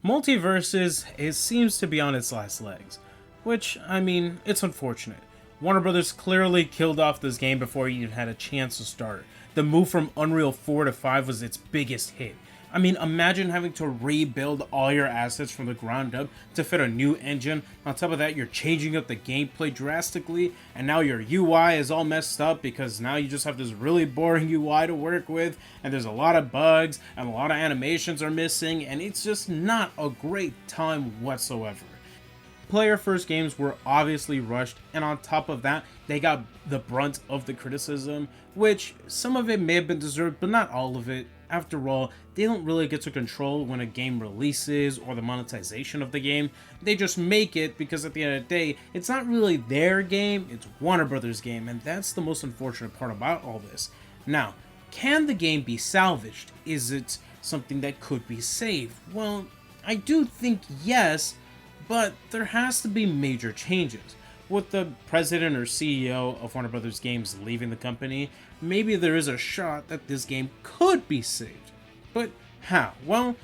Multiversus seems to be on its last legs, which, I mean, it's unfortunate. Warner Brothers clearly killed off this game before it even had a chance to start. The move from Unreal 4 to 5 was its biggest hit. I mean, imagine having to rebuild all your assets from the ground up to fit a new engine. On top of that, you're changing up the gameplay drastically, and now your UI is all messed up because now you just have this really boring UI to work with, and there's a lot of bugs, and a lot of animations are missing, and it's just not a great time whatsoever. Player first games were obviously rushed, and on top of that, they got the brunt of the criticism, which some of it may have been deserved, but not all of it. After all, they don't really get to control when a game releases or the monetization of the game. They just make it because at the end of the day, it's not really their game, it's Warner Brothers' game, and that's the most unfortunate part about all this. Now, can the game be salvaged? Is it something that could be saved? Well, I do think yes, but there has to be major changes. With the president or CEO of Warner Brothers Games leaving the company, maybe there is a shot that this game could be saved. But how? Well,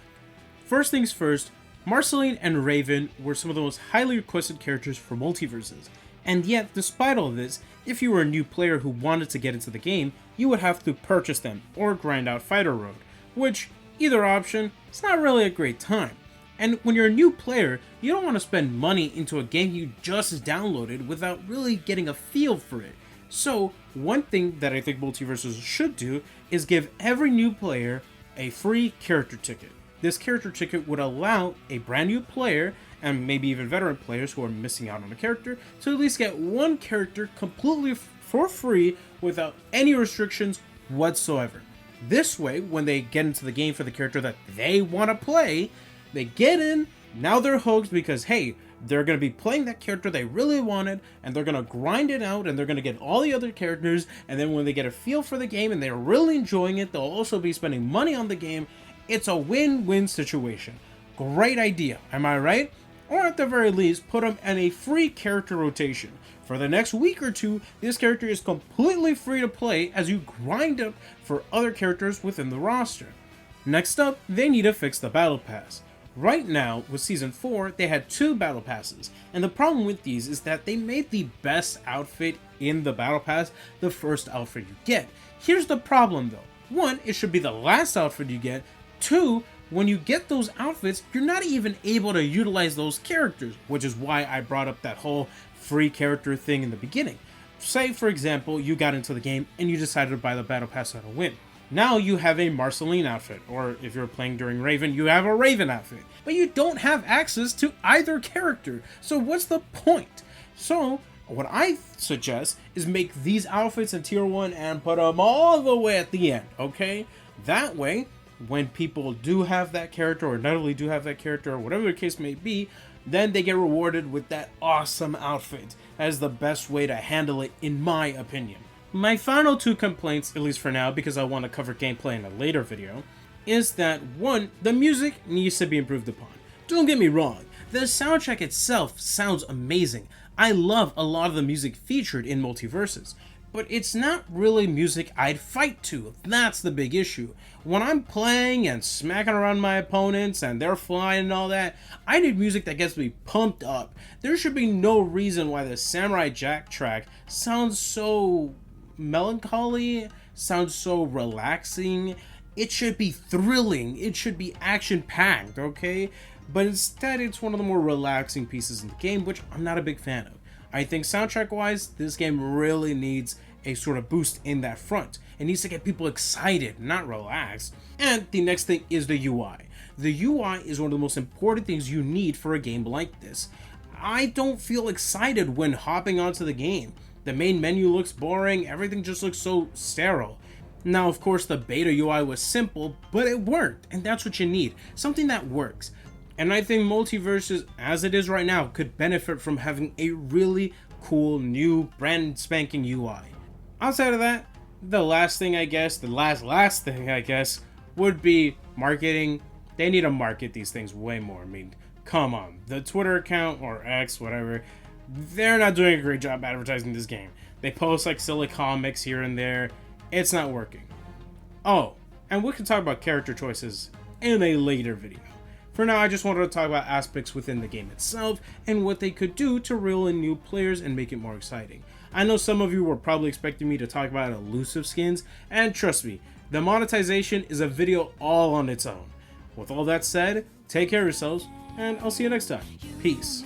first things first, Marceline and Raven were some of the most highly requested characters for Multiversus. And yet, despite all this, if you were a new player who wanted to get into the game, you would have to purchase them or grind out Fighter Road, which, either option, it's not really a great time. And when you're a new player, you don't want to spend money into a game you just downloaded without really getting a feel for it. So, one thing that I think Multiversus should do is give every new player a free character ticket. This character ticket would allow a brand new player, and maybe even veteran players who are missing out on a character, to at least get one character completely for free without any restrictions whatsoever. This way, when they get into the game for the character that they want to play, they get in, now they're hooked because, hey, they're going to be playing that character they really wanted, and they're going to grind it out, and they're going to get all the other characters, and then when they get a feel for the game and they're really enjoying it, they'll also be spending money on the game. It's a win-win situation. Great idea, am I right? Or at the very least, put them in a free character rotation. For the next week or two, this character is completely free to play as you grind up for other characters within the roster. Next up, they need to fix the Battle Pass. Right now, with Season 4, they had 2 Battle Passes, and the problem with these is that they made the best outfit in the Battle Pass the first outfit you get. Here's the problem though. 1, it should be the last outfit you get. 2, when you get those outfits, you're not even able to utilize those characters, which is why I brought up that whole free character thing in the beginning. Say, for example, you got into the game and you decided to buy the Battle Pass at a win. Now you have a Marceline outfit, or if you're playing during Raven, you have a Raven outfit. But you don't have access to either character, so what's the point? So, what I suggest is make these outfits in Tier 1 and put them all the way at the end, okay? That way, when people do have that character, or not only do have that character, or whatever the case may be, then they get rewarded with that awesome outfit. That is the best way to handle it, in my opinion. My final 2 complaints, at least for now, because I want to cover gameplay in a later video, is that 1, the music needs to be improved upon. Don't get me wrong, the soundtrack itself sounds amazing. I love a lot of the music featured in Multiversus, but it's not really music I'd fight to. That's the big issue. When I'm playing and smacking around my opponents and they're flying and all that, I need music that gets me pumped up. There should be no reason why the Samurai Jack track sounds so melancholy, sounds so relaxing. It should be thrilling, it should be action-packed, okay? But instead, it's one of the more relaxing pieces in the game, which I'm not a big fan of. I think soundtrack-wise, this game really needs a sort of boost in that front. It needs to get people excited, not relaxed. And the next thing is the UI. The UI is one of the most important things you need for a game like this. I don't feel excited when hopping onto the game. The main menu looks boring, everything just looks so sterile. Now, of course, the beta UI was simple, but it worked, and that's what you need. Something that works. And I think Multiversus, as it is right now, could benefit from having a really cool, new, brand spanking UI. Outside of that, the last thing I guess, would be marketing. They need to market these things way more. I mean, come on. The Twitter account, or X, whatever, they're not doing a great job advertising this game. They post like silly comics here and there. It's not working. Oh, and we can talk about character choices in a later video. For now, I just wanted to talk about aspects within the game itself and what they could do to reel in new players and make it more exciting. I know some of you were probably expecting me to talk about elusive skins, and trust me, the monetization is a video all on its own. With all that said, take care of yourselves, and I'll see you next time. Peace.